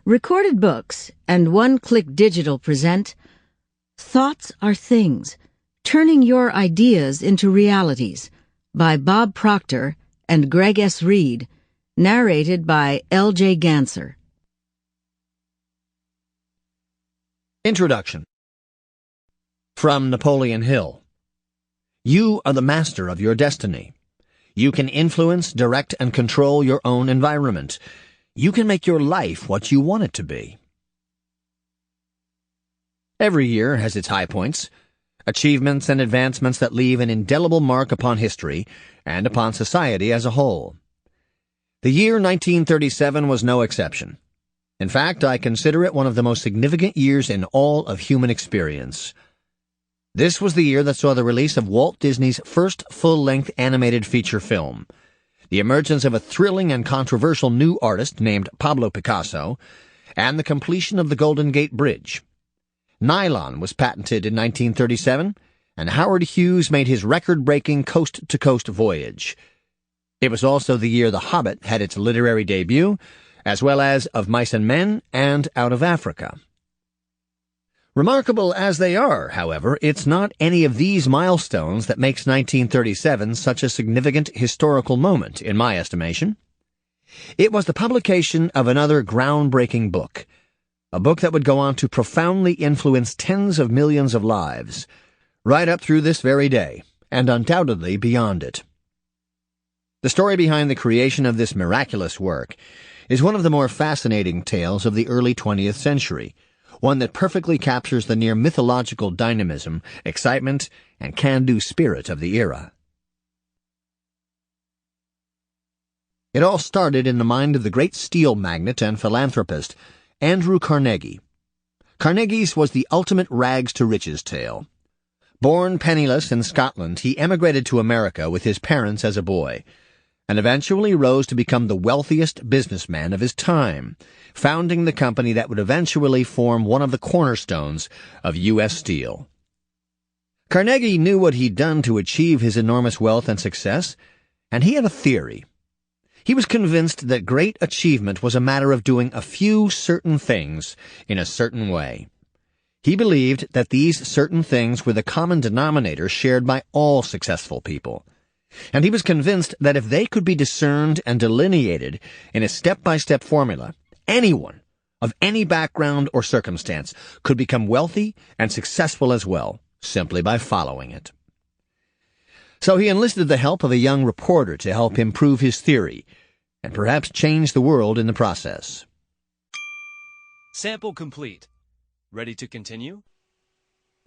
Recorded Books and One Click Digital present Thoughts Are Things, Turning Your Ideas into Realities by Bob Proctor and Greg S. Reid, narrated by L.J. Ganser. Introduction. From Napoleon Hill. You are the master of your destiny. You can influence, direct, and control your own environment. You can make your life what you want it to be. Every year has its high points, achievements and advancements that leave an indelible mark upon history and upon society as a whole. The year 1937 was no exception. In fact, I consider it one of the most significant years in all of human experience. This was the year that saw the release of Walt Disney's first full-length animated feature film, the emergence of a thrilling and controversial new artist named Pablo Picasso, and the completion of the Golden Gate Bridge. Nylon was patented in 1937, and Howard Hughes made his record-breaking coast-to-coast voyage. It was also the year The Hobbit had its literary debut, as well as Of Mice and Men and Out of Africa. Remarkable as they are, however, it's not any of these milestones that makes 1937 such a significant historical moment, in my estimation. It was the publication of another groundbreaking book, a book that would go on to profoundly influence tens of millions of lives, right up through this very day, and undoubtedly beyond it. The story behind the creation of this miraculous work is one of the more fascinating tales of the early 20th century, one that perfectly captures the near mythological dynamism, excitement, and can-do spirit of the era. It all started in the mind of the great steel magnate and philanthropist, Andrew Carnegie. Carnegie's was the ultimate rags-to-riches tale. Born penniless in Scotland, he emigrated to America with his parents as a boy, and eventually rose to become the wealthiest businessman of his time, founding the company that would eventually form one of the cornerstones of U.S. Steel. Carnegie knew what he'd done to achieve his enormous wealth and success, and he had a theory. He was convinced that great achievement was a matter of doing a few certain things in a certain way. He believed that these certain things were the common denominator shared by all successful people, and he was convinced that if they could be discerned and delineated in a step-by-step formula, anyone of any background or circumstance could become wealthy and successful as well, simply by following it. So he enlisted the help of a young reporter to help him prove his theory, and perhaps change the world in the process. Sample complete. Ready to continue?